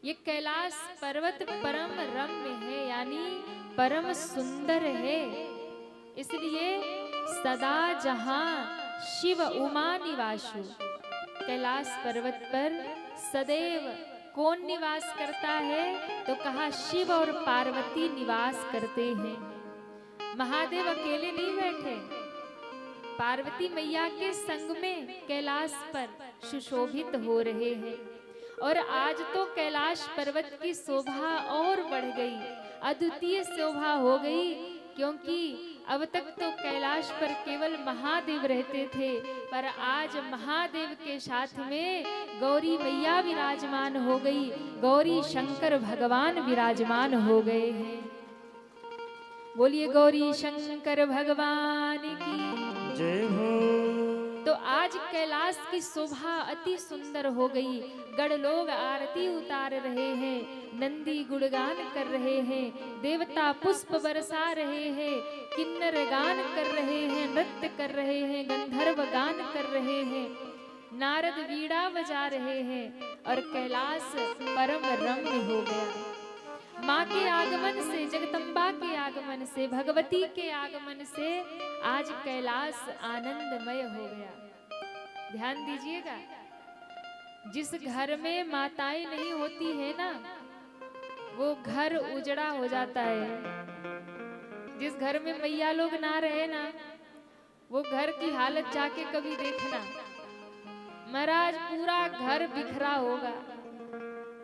ये कैलाश पर्वत परम रम्य है, यानी परम सुंदर है। इसलिए सदा जहां शिव उमा निवासु, कैलाश पर्वत पर सदैव कौन निवास करता है? तो कहा शिव और पार्वती निवास करते हैं। महादेव अकेले नहीं बैठे, पार्वती मैया के संग में कैलाश पर सुशोभित हो रहे हैं। और आज तो कैलाश पर्वत की शोभा और बढ़ गई, अद्वितीय शोभा हो गई, क्योंकि अब तक तो कैलाश पर केवल महादेव रहते थे, पर आज महादेव के साथ में गौरी मैया विराजमान हो गई, गौरी शंकर भगवान विराजमान हो गए हैं। बोलिए गौरी शंकर भगवान की जय हो। तो आज कैलाश की शोभा अति सुंदर हो गई। गण लोग आरती उतार रहे हैं, नंदी गुणगान कर रहे हैं, देवता पुष्प बरसा रहे हैं, किन्नर गान कर रहे हैं, नृत्य कर रहे हैं, गंधर्व गान कर रहे हैं, नारद वीणा बजा रहे हैं और कैलाश परम रम्य हो गया। माँ के आगमन से, जगदम्बा के आगमन से, भगवती के आगमन से आज कैलाश आनंदमय हो गया। ध्यान दीजिएगा, जिस घर में माताएं नहीं होती है ना, वो घर उजड़ा हो जाता है। जिस घर में मैया लोग ना रहे ना, वो घर की हालत जाके कभी देखना, महाराज पूरा घर बिखरा होगा।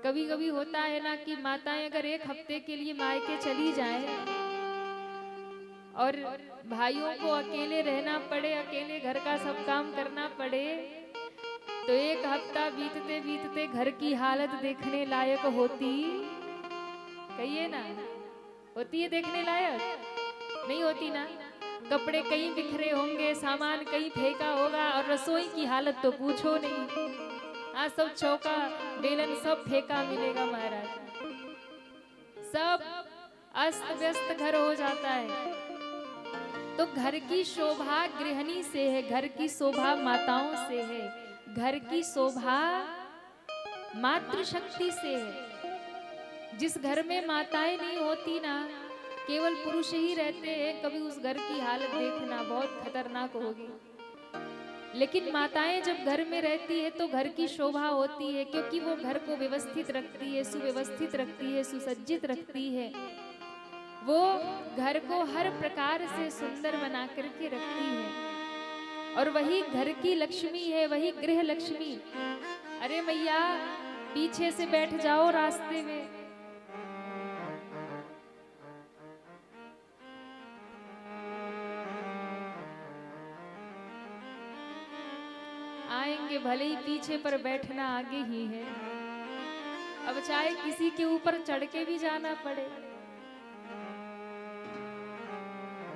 कभी कभी होता है ना कि माताएं अगर एक हफ्ते के लिए मायके चली जाएं और भाइयों को अकेले रहना पड़े, अकेले घर का सब काम करना पड़े, तो एक हफ्ता बीतते बीतते घर की हालत देखने लायक होती, कहिए ना, होती है देखने लायक? नहीं होती ना। कपड़े कहीं बिखरे होंगे, सामान कहीं फेंका होगा, और रसोई की हालत तो पूछो नहीं। आज सब चौका बेलन सब फेंका मिलेगा महाराज, सब अस्त व्यस्त घर हो जाता है। तो घर की शोभा गृहिणी से है, घर की शोभा माताओं से है, घर की शोभा मातृशक्ति से है। जिस घर में माताएं नहीं होती ना, केवल पुरुष ही रहते हैं, कभी उस घर की हालत देखना बहुत खतरनाक होगी। लेकिन माताएं जब घर में रहती है तो घर की शोभा होती है, क्योंकि वो घर को व्यवस्थित रखती है, सुव्यवस्थित रखती है, सुसज्जित रखती है। वो घर को हर प्रकार से सुंदर बना करके रखती है, और वही घर की लक्ष्मी है, वही गृह लक्ष्मी। अरे मैया पीछे से बैठ जाओ रास्ते में। आएंगे भले ही पीछे, पर बैठना आगे ही है। अब चाहे किसी के ऊपर चढ़ के भी जाना पड़े।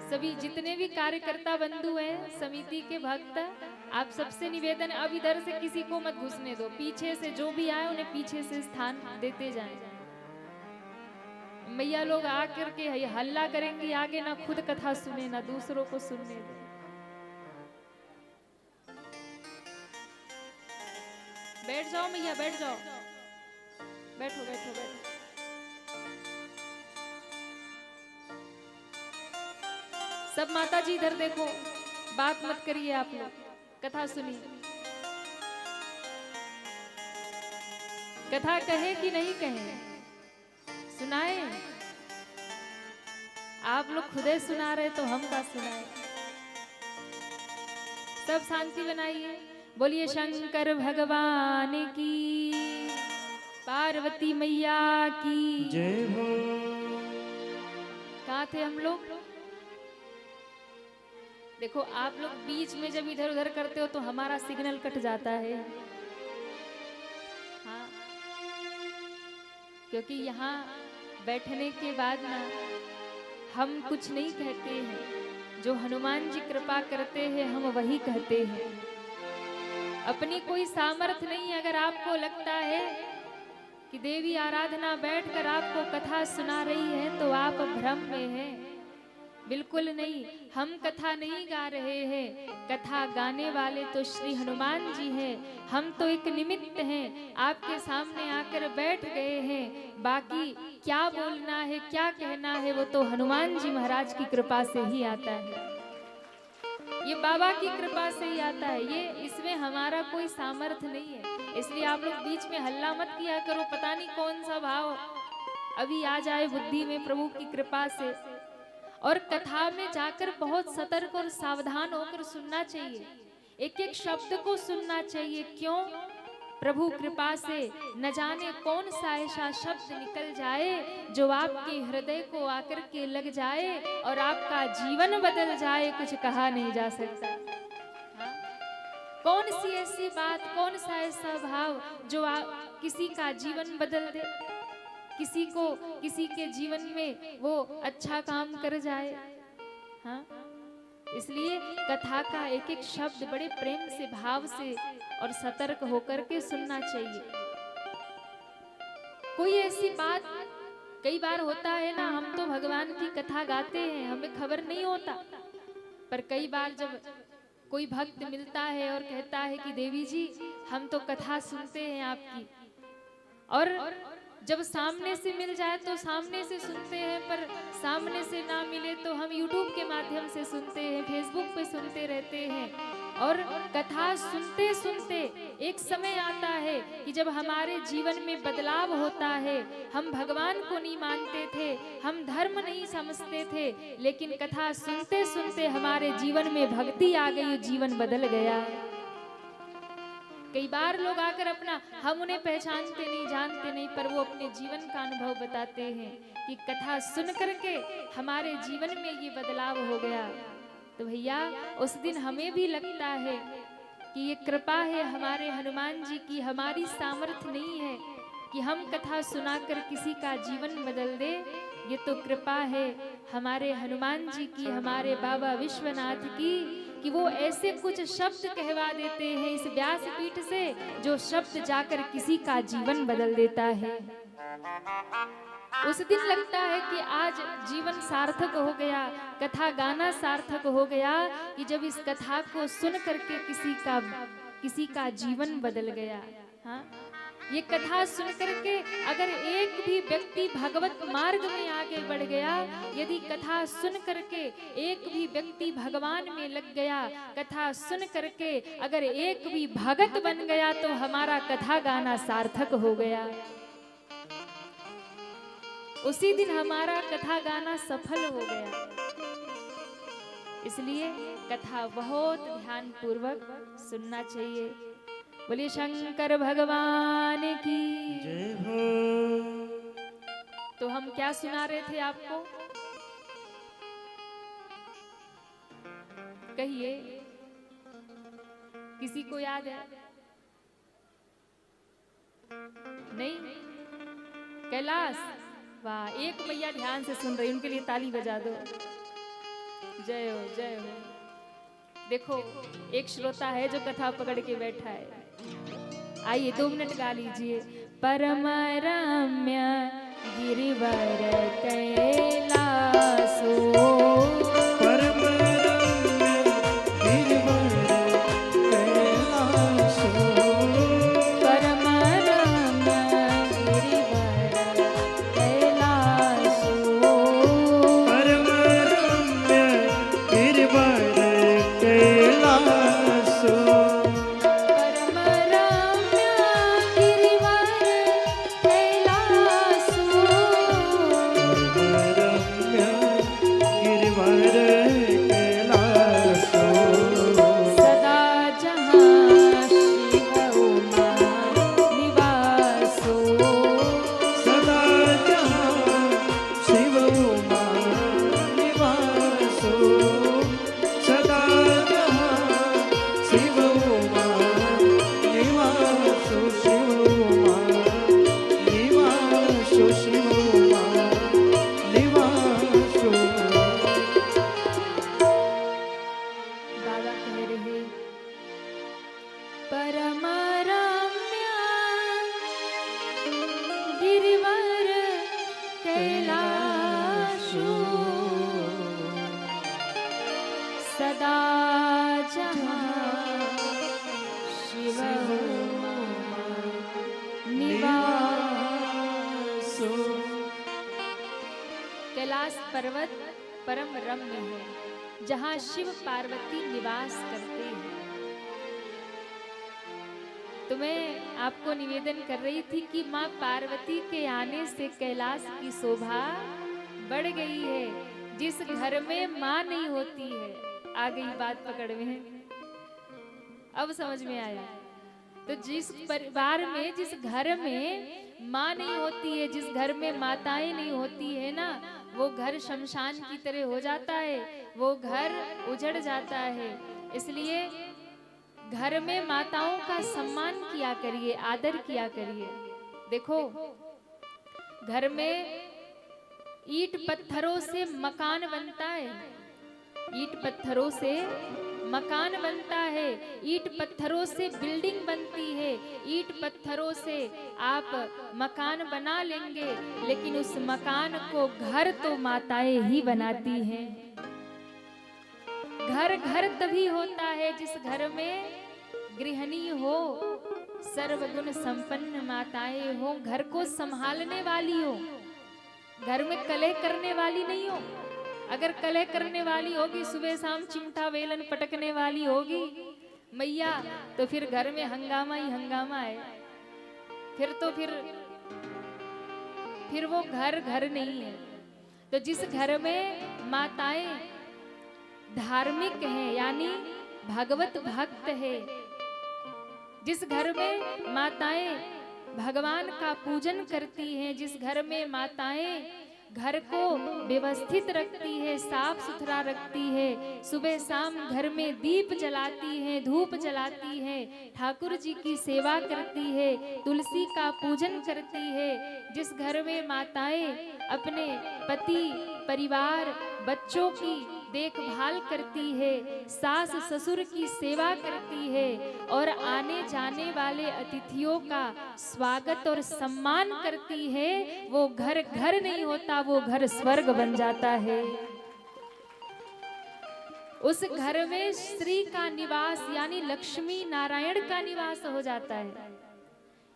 सभी जितने भी कार्यकर्ता बंधु हैं, समिति के भक्त, आप सबसे निवेदन, अब इधर से किसी को मत घुसने दो, पीछे से जो भी आए उन्हें पीछे से स्थान देते जाएं। मैया लोग आकर के हल्ला करेंगी आगे, ना खुद कथा सुने ना दूसरों को सुनने दे। बैठ जाओ मैया, बैठ जाओ, बैठो बैठो बैठो। सब माता जी इधर देखो, बात मत करिए, आप लोग कथा सुनिए। कथा कहे कि नहीं कहे, सुनाए? आप लोग खुदे सुना रहे तो हम का सुनाए। सब शांति बनाइए। बोलिए शंकर भगवान की, पार्वती मैया की जय हो। कहाँ थे हम लोग? देखो आप लोग बीच में जब इधर उधर करते हो तो हमारा सिग्नल कट जाता है। हाँ, क्योंकि यहाँ बैठने के बाद ना हम कुछ नहीं कहते हैं, जो हनुमान जी कृपा करते हैं हम वही कहते हैं। अपनी कोई सामर्थ्य नहीं। अगर आपको लगता है कि देवी आराधना बैठकर आपको कथा सुना रही है तो आप भ्रम में हैं। बिल्कुल नहीं, हम कथा नहीं गा रहे हैं, कथा गाने वाले तो श्री हनुमान जी हैं। हम तो एक निमित्त हैं, आपके सामने आकर बैठ गए हैं। बाकी क्या बोलना है, क्या कहना है, वो तो हनुमान जी महाराज की कृपा से ही आता है, ये बाबा की कृपा से ही आता है। ये इसमें हमारा कोई सामर्थ्य नहीं है। इसलिए आप लोग बीच में हल्ला मत किया करो, पता नहीं कौन सा भाव अभी आ जाए बुद्धि में प्रभु की कृपा से। और कथा में जाकर बहुत सतर्क और सावधान होकर सुनना चाहिए, एक एक शब्द को सुनना चाहिए। क्यों? प्रभु कृपा से न जाने कौन सा ऐसा शब्द निकल जाए जो आपके हृदय को आकर के लग जाए और आपका जीवन बदल जाए, कुछ कहा नहीं जा सकता। हाँ? कौन सी ऐसी बात, कौन सा ऐसा भाव जो किसी का जीवन बदल दे, किसी को, किसी के जीवन में वो अच्छा काम कर जाए। हाँ? इसलिए कथा का एक एक शब्द बड़े प्रेम से, भाव से और सतर्क होकर के सुनना चाहिए। कोई ऐसी बात, कई बार होता है ना, हम तो भगवान की कथा गाते हैं, हमें खबर नहीं होता, पर कई बार जब कोई भक्त मिलता है और कहता है कि देवी जी हम तो कथा सुनते हैं आपकी, और जब सामने से मिल जाए तो सामने से सुनते हैं, पर सामने से ना मिले तो हम YouTube के माध्यम से सुनते हैं, Facebook पे सुनते रहते हैं। और कथा सुनते सुनते एक समय आता है कि जब हमारे जीवन में बदलाव होता है। हम भगवान को नहीं मानते थे, हम धर्म नहीं समझते थे, लेकिन कथा सुनते सुनते हमारे जीवन में भक्ति आ गई, जीवन बदल गया। कई बार लोग आकर अपना, हम उन्हें पहचानते नहीं, जानते नहीं, पर वो अपने जीवन का अनुभव बताते हैं कि कथा सुन करके हमारे जीवन में ये बदलाव हो गया। तो भैया उस दिन हमें भी लगता है कि ये कृपा है हमारे हनुमान जी की, हमारी सामर्थ्य नहीं है कि हम कथा सुनाकर किसी का जीवन बदल दे। ये तो कृपा है हमारे हनुमान जी की, हमारे बाबा विश्वनाथ की, कि वो ऐसे कुछ शब्द कहवा देते हैं इस व्यासपीठ से जो शब्द जाकर किसी का जीवन बदल देता है। उस दिन लगता है कि आज जीवन सार्थक हो गया, कथा गाना सार्थक हो गया, कि जब इस कथा को सुन करके किसी का जीवन बदल गया। हाँ, ये कथा सुन करके अगर एक भी व्यक्ति भगवत मार्ग में आगे बढ़ गया, यदि कथा सुन करके एक भी व्यक्ति भगवान में लग गया, कथा सुन करके अगर एक भी भगत बन गया, तो हमारा कथा गाना सार्थक हो गया। उसी दिन हमारा कथा गाना सफल हो गया। इसलिए कथा बहुत ध्यान पूर्वक सुनना चाहिए। बोलिए शंकर भगवान की जय हो। तो हम क्या सुना रहे थे आपको? कहिए, किसी को याद है? नहीं? कैलाश, वाह, एक भैया ध्यान से सुन रहे, उनके लिए ताली बजा दो। जय हो, जय हो। देखो, एक श्रोता है जो कथा पकड़ के बैठा है। आइए 2 मिनट गा लीजिए। परम रम्य गिरिवर कैलासो, परम रम्य गिरिवर कैलासो, परम रम्य गिरिवर कैलासो, परम रम्य गिरिवर कैलासो, सो। कैलाश पर्वत परम रम्य है, जहाँ शिव पार्वती निवास करते हैं। तो मैं आपको निवेदन कर रही थी कि माँ पार्वती के आने से कैलाश की शोभा बढ़ गई है। जिस घर में माँ नहीं होती है, आ गई बात पकड़ में, अब समझ में आया। तो जिस परिवार में, जिस घर में माँ नहीं होती है, जिस घर में माताएं नहीं होती है ना, वो घर शमशान की तरह हो जाता है, वो घर उजड़ जाता है। इसलिए घर में माताओं का सम्मान किया करिए, आदर किया करिए। देखो, घर में ईंट पत्थरों से मकान बनता है, ईंट पत्थरों से मकान बनता है, ईंट पत्थरों से बिल्डिंग बनती है, ईंट पत्थरों से आप मकान बना लेंगे, लेकिन उस मकान को घर तो माताएं ही बनाती हैं। घर घर तभी होता है जिस घर में गृहिणी हो, सर्वगुण संपन्न माताएं हो, घर को संभालने वाली हो, घर में कलह करने वाली नहीं हो। अगर कलह करने वाली होगी, सुबह शाम चिमटा वेलन पटकने वाली होगी मैया, तो फिर घर में हंगामा ही हंगामा है। फिर तो फिर वो घर घर नहीं है। तो जिस घर में माताएं धार्मिक हैं, यानी भगवत भक्त है, जिस घर में माताएं भगवान का पूजन करती हैं, जिस घर में माताएं घर को व्यवस्थित रखती है, साफ सुथरा रखती है, सुबह शाम घर में दीप जलाती है, धूप जलाती है, ठाकुर जी की सेवा करती है, तुलसी का पूजन करती है, जिस घर में माताएं अपने पति, परिवार, बच्चों की देखभाल करती है, सास ससुर की सेवा करती है और आने जाने वाले अतिथियों का स्वागत और सम्मान करती है, वो घर घर नहीं होता, वो घर स्वर्ग बन जाता है। उस घर में श्री का निवास यानी लक्ष्मी नारायण का निवास हो जाता है।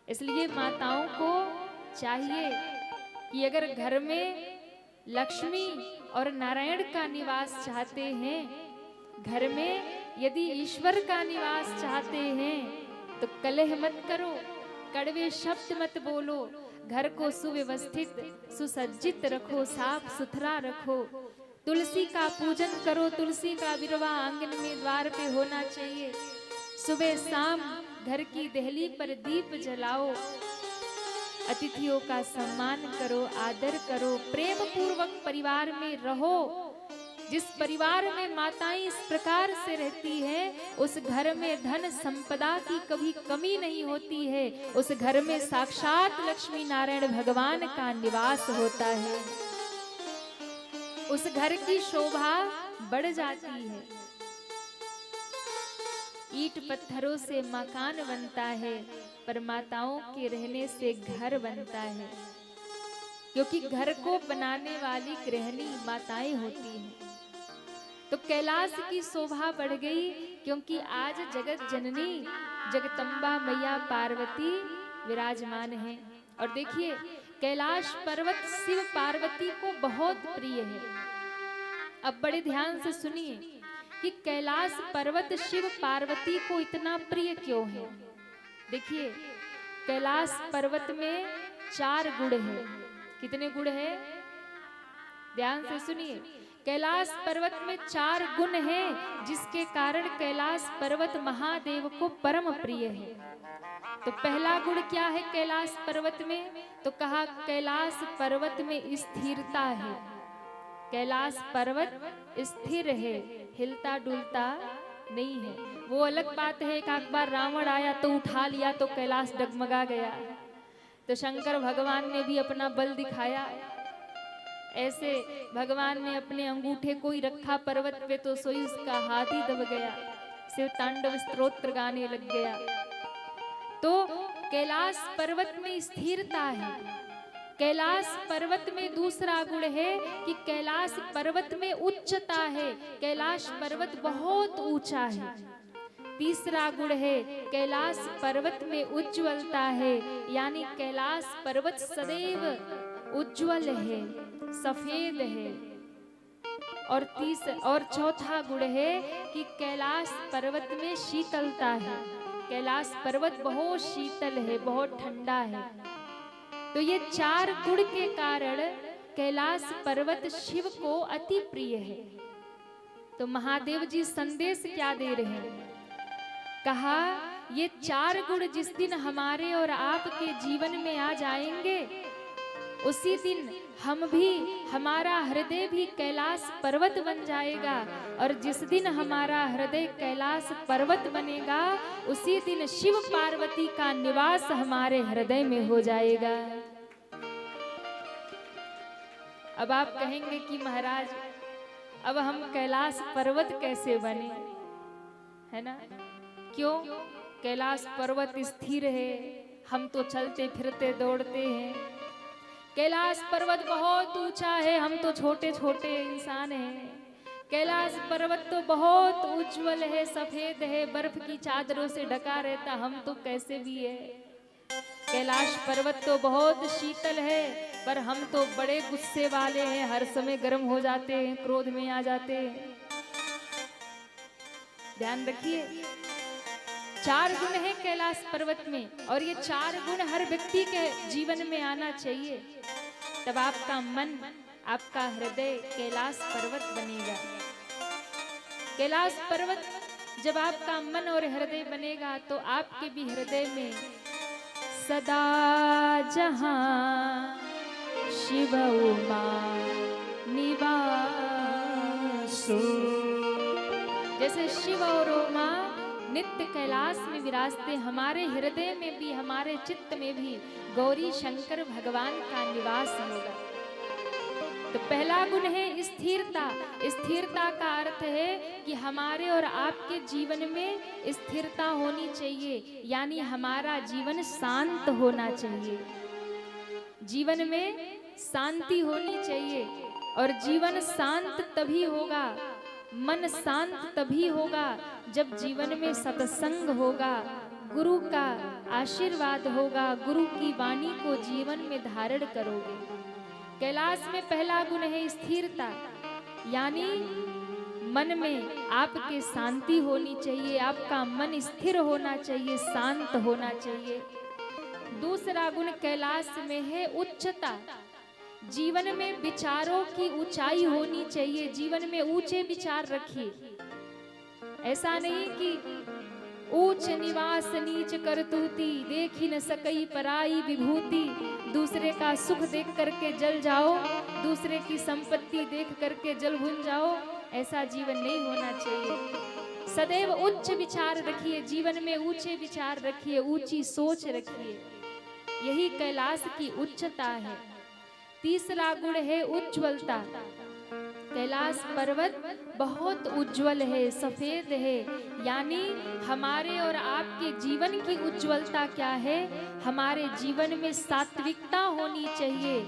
इसलिए माताओं को चाहिए कि अगर घर में लक्ष्मी और नारायण का निवास चाहते हैं, घर में यदि ईश्वर का निवास चाहते हैं, तो कलह मत करो, कड़वे शब्द मत बोलो, घर को सुव्यवस्थित सुसज्जित रखो, साफ सुथरा रखो, तुलसी का पूजन करो, तुलसी का विरवा आंगन में द्वार पे होना चाहिए, सुबह शाम घर की देहली पर दीप जलाओ, अतिथियों का सम्मान करो, आदर करो, प्रेम पूर्वक परिवार में रहो। जिस परिवार में माताएं इस प्रकार से रहती हैं, उस घर में धन संपदा की कभी कमी नहीं होती है, उस घर में साक्षात लक्ष्मी नारायण भगवान का निवास होता है, उस घर की शोभा बढ़ जाती है। ईंट पत्थरों से मकान बनता है, पर माताओं के रहने से घर बनता है, क्योंकि घर को बनाने वाली गृहिणी माताएं होती हैं। तो कैलाश की शोभा बढ़ गई, क्योंकि आज जगत जननी जगदम्बा मैया पार्वती विराजमान है। और देखिए, कैलाश पर्वत शिव पार्वती को बहुत प्रिय है। अब बड़े ध्यान से सुनिए कि कैलाश पर्वत शिव पार्वती को इतना प्रिय क्यों है। देखिए, कैलाश पर्वत में 4 गुण है। कितने गुण है? ध्यान से सुनिए। कैलाश पर्वत में 4 गुण हैं, जिसके कारण कैलाश पर्वत महादेव को परम प्रिय है। तो पहला गुण क्या है कैलाश पर्वत में? तो कहा कैलाश पर्वत में स्थिरता है। कैलाश पर्वत स्थिर है, हिलता डुलता नहीं है। वो अलग बात है, एक बार रावण आया तो उठा लिया तो कैलाश डगमगा गया। तो शंकर भगवान ने भी अपना बल दिखाया। ऐसे भगवान ने अपने अंगूठे को ही रखा पर्वत पे, तो सोई उसका हाथ ही दब गया। शिव तांडव स्तोत्र गाने लग गया। तो कैलाश पर्वत में स्थिरता है। कैलाश पर्वत में दूसरा गुण है कि कैलाश पर्वत में उच्चता है। कैलाश पर्वत बहुत ऊंचा है। तीसरा गुण है कैलाश पर्वत में उज्ज्वलता है, यानी कैलाश पर्वत सदैव उज्जवल है, सफेद है। और चौथा गुण है कि कैलाश पर्वत में शीतलता है। कैलाश पर्वत बहुत शीतल है, बहुत ठंडा है। तो ये 4 गुण के कारण कैलाश पर्वत शिव को अति प्रिय है। तो महादेव जी संदेश क्या दे रहे हैं? कहा ये 4 गुण जिस दिन हमारे और आपके जीवन में आ जाएंगे, उसी दिन हम भी, हमारा हृदय भी कैलाश पर्वत बन जाएगा। और जिस दिन हमारा हृदय कैलाश पर्वत बनेगा, उसी दिन शिव पार्वती का निवास हमारे हृदय में हो जाएगा। अब आप कहेंगे कि महाराज अब हम कैलाश पर्वत कैसे बने, है ना? क्यों? कैलाश पर्वत स्थिर है, हम तो चलते फिरते दौड़ते हैं। कैलाश पर्वत बहुत ऊंचा है, हम तो छोटे छोटे इंसान हैं। कैलाश पर्वत तो बहुत उज्जवल है, सफेद है, बर्फ की चादरों से ढका रहता, हम तो कैसे भी है। कैलाश पर्वत तो बहुत शीतल है, पर हम तो बड़े गुस्से वाले हैं, हर समय गर्म हो जाते हैं, क्रोध में आ जाते हैं। ध्यान रखिए, 4 गुण है कैलाश पर्वत में, और ये 4 गुण हर व्यक्ति के जीवन में आना चाहिए। तब आपका मन, आपका हृदय कैलाश पर्वत बनेगा। कैलाश पर्वत जब आपका मन और हृदय बनेगा, तो आपके भी हृदय में सदा जहां शिव उमा निवासो। जैसे शिव और उमा नित्य कैलाश में विराजते, हमारे हृदय में भी, हमारे चित्त में भी गौरी शंकर भगवान का निवास होगा। तो पहला गुण है स्थिरता। स्थिरता का अर्थ है कि हमारे और आपके जीवन में स्थिरता होनी चाहिए, यानी हमारा जीवन शांत होना चाहिए। जीवन में शांति होनी चाहिए, और जीवन शांत तभी होगा, मन शांत तभी होगा जब जीवन में सत्संग होगा, गुरु का आशीर्वाद होगा, गुरु की वाणी को जीवन में धारण करोगे। कैलाश में पहला गुण है स्थिरता, यानी मन में आपके शांति होनी चाहिए, आपका मन स्थिर होना चाहिए, शांत होना चाहिए। दूसरा गुण कैलाश में है उच्चता। जीवन में विचारों की ऊंचाई होनी चाहिए, जीवन में ऊंचे विचार रखिए। ऐसा नहीं कि ऊंच निवास नीच करतूती, देखी न सकई पराई विभूति। दूसरे का सुख देख करके जल जाओ, दूसरे की संपत्ति देख करके जल भुन जाओ, ऐसा जीवन नहीं होना चाहिए। सदैव उच्च विचार रखिए, जीवन में ऊंचे विचार रखिए, ऊंची सोच रखिए। यही कैलाश की उच्चता है। तीसरा गुण है उज्ज्वलता। कैलाश पर्वत बहुत उज्जवल है, सफेद है, यानी हमारे और आपके जीवन की उज्जवलता क्या है? हमारे जीवन में सात्विकता होनी चाहिए,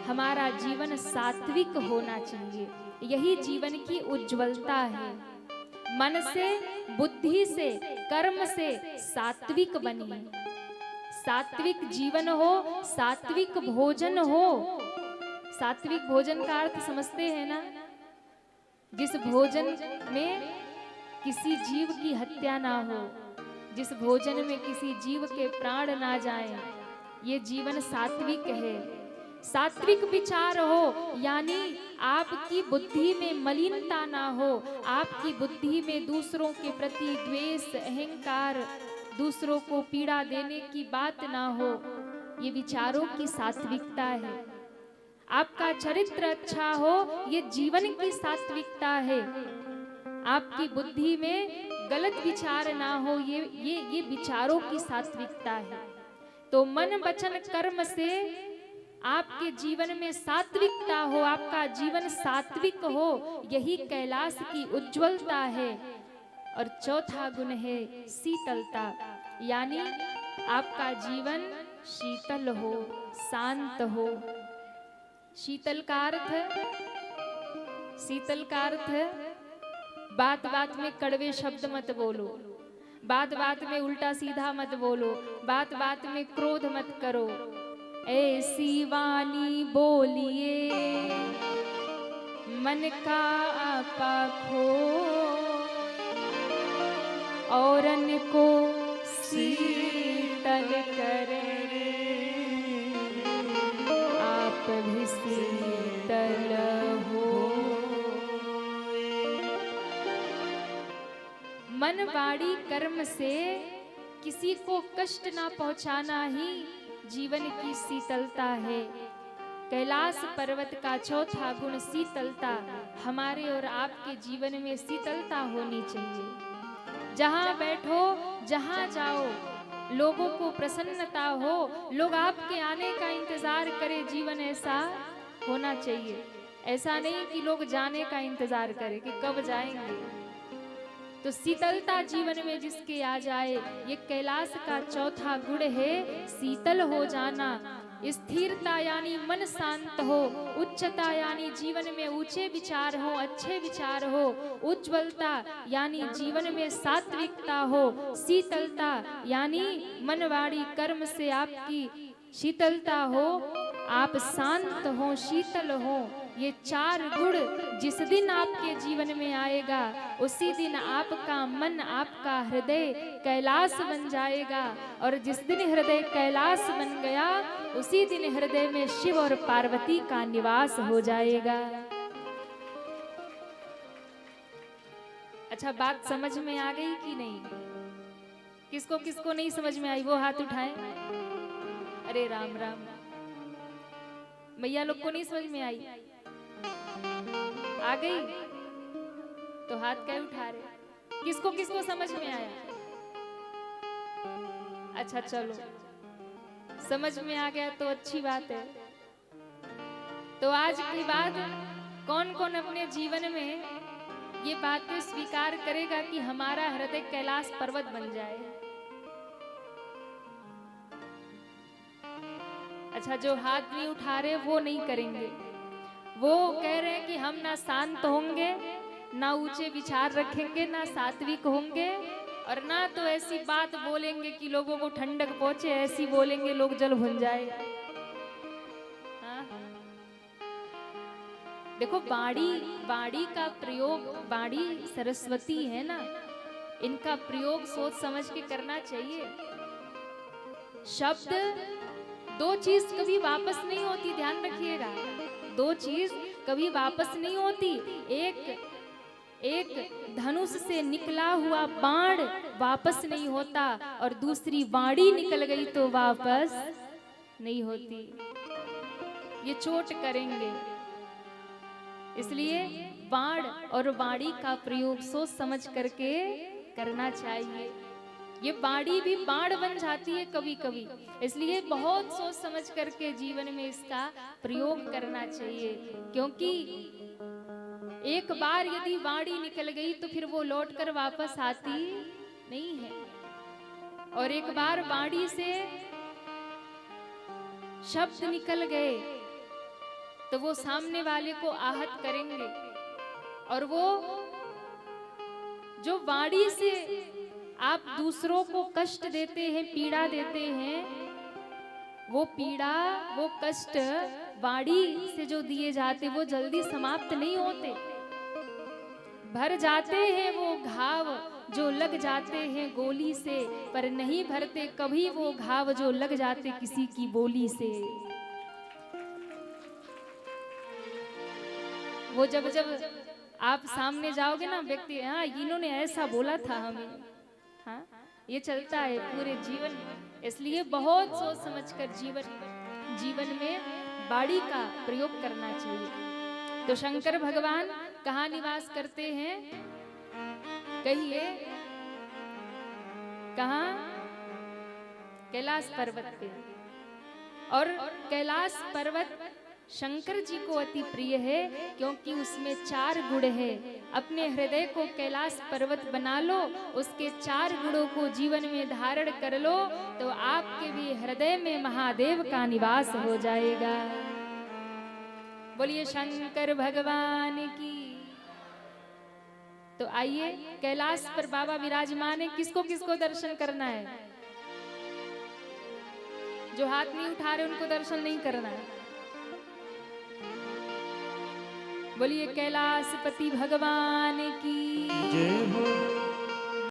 हमारा जीवन सात्विक होना चाहिए। यही जीवन की उज्जवलता है। मन से, बुद्धि से, कर्म से सात्विक बनिए। सात्विक जीवन हो, सात्विक भोजन हो। सात्विक भोजन का अर्थ समझते हैं ना? जिस भोजन में किसी जीव की हत्या ना हो, जिस भोजन में किसी जीव के प्राण ना जाए, ये जीवन सात्विक है। सात्विक विचार हो, यानी आपकी बुद्धि में मलिनता ना हो, आपकी बुद्धि में दूसरों के प्रति द्वेष, अहंकार, दूसरों को पीड़ा देने की बात ना हो। ये विचारों की सात्विकता है। आपका चरित्र अच्छा हो, ये जीवन की सात्विकता है। आपकी बुद्धि में गलत विचार ना हो, ये विचारों की सात्विकता है। तो मन वचन कर्म से आपके जीवन में सात्विकता हो, आपका जीवन सात्विक हो, यही कैलाश की उज्जवलता है। और चौथा गुण है शीतलता, यानी आपका जीवन शीतल हो, शांत हो। शीतल का अर्थ है बात बात में कड़वे शब्द मत बोलो, बात बात में उल्टा सीधा मत बोलो, बात बात में क्रोध मत करो, ऐसी वाणी बोलिए मन का आपा खो, औरन को शीतल करे आप भी शीतल हो। मन वाणी कर्म से किसी को कष्ट ना पहुंचाना ही जीवन की शीतलता है। कैलाश पर्वत का चौथा गुण शीतलता। हमारे और आपके जीवन में शीतलता होनी चाहिए। जहां बैठो, जहां जाओ, लोगों को प्रसन्नता हो, लोग आपके आने का इंतजार करें। जीवन ऐसा होना चाहिए। ऐसा नहीं कि लोग जाने का इंतजार करें कि कब जाएंगे। तो शीतलता जीवन में जिसके आ जाए, ये कैलाश का चौथा गुण है, शीतल हो जाना। स्थिरता यानी मन शांत हो, उच्चता यानी जीवन में ऊंचे विचार हो, अच्छे विचार हो, उज्ज्वलता यानी जीवन में सात्विकता हो, शीतलता यानी मन वाणी कर्म से आपकी शीतलता हो, आप शांत हो, शीतल हो। ये चार गुण जिस दिन आपके जीवन में आएगा, उसी दिन आपका मन, आपका हृदय कैलाश बन जाएगा। और जिस दिन हृदय कैलाश बन गया, उसी दिन हृदय में शिव और पार्वती का निवास हो जाएगा। अच्छा, बात समझ में आ गई कि नहीं? किसको किसको नहीं समझ में आई वो हाथ उठाएं। अरे राम राम, मैया लोग को नहीं समझ में आई? आ गई तो हाथ क्यों उठा रहे? किसको किसको समझ में आया? अच्छा चलो, समझ में आ गया तो अच्छी बात है। तो आज के बाद कौन कौन अपने जीवन में ये बातें स्वीकार करेगा कि हमारा हृदय कैलाश पर्वत बन जाए? अच्छा, जो हाथ नहीं उठा रहे वो नहीं करेंगे। वो कह रहे हैं कि हम ना शांत होंगे, ना ऊंचे विचार रखेंगे, ना सात्विक होंगे, और ना तो ऐसी बात बोलेंगे कि लोगों को ठंडक पहुंचे। ऐसी बोलेंगे लोग जल भुन जाए। हाँ? देखो, वाणी का प्रयोग, वाणी सरस्वती है ना, इनका प्रयोग सोच समझ के करना चाहिए। शब्द दो चीज कभी वापस नहीं होती, ध्यान रखिएगा। दो चीज कभी वापस नहीं होती। एक धनुष से निकला हुआ बाण वापस नहीं होता, और दूसरी वाणी निकल गई तो वापस नहीं होती। ये चोट करेंगे। इसलिए बाण और वाणी का प्रयोग सोच समझ करके करना चाहिए। ये वाणी भी बाण बन जाती है कभी कभी, इसलिए बहुत सोच समझ करके जीवन में इसका प्रयोग करना चाहिए। क्योंकि एक बार यदि वाणी निकल गई तो फिर वो लौटकर वापस आती नहीं है। और एक बार वाणी से शब्द निकल गए तो वो सामने वाले को आहत करेंगे। और वो जो वाणी से आप दूसरों को कष्ट देते हैं, पीड़ा देते हैं, वो पीड़ा, वो कष्ट वाणी से जो दिए जाते वो जल्दी समाप्त नहीं होते। भर जाते हैं वो घाव जो लग जाते हैं गोली से, पर नहीं भरते कभी वो घाव जो लग जाते किसी की बोली से। वो जब आप सामने जाओगे ना, व्यक्ति, हाँ इन्होंने ऐसा बोला था हमें, हाँ ये चलता है पूरे जीवन में। इसलिए बहुत सोच समझकर जीवन में वाणी का प्रयोग करना चाहिए। तो शंकर भगवान कहाँ निवास करते हैं? कहिए, कहाँ? कैलाश पर्वत पे। और कैलाश पर्वत शंकर जी को अति प्रिय है, क्योंकि उसमें 4 गुण है। अपने हृदय को कैलाश पर्वत बना लो, उसके 4 गुणों को जीवन में धारण कर लो, तो आपके भी हृदय में महादेव का निवास हो जाएगा। बोलिए शंकर भगवान की। तो आइए, कैलाश पर बाबा विराजमान है। किसको किसको दर्शन करना है? जो हाथ नहीं उठा रहे उनको दर्शन नहीं करना है। बोलिए कैलाशपति भगवान की जय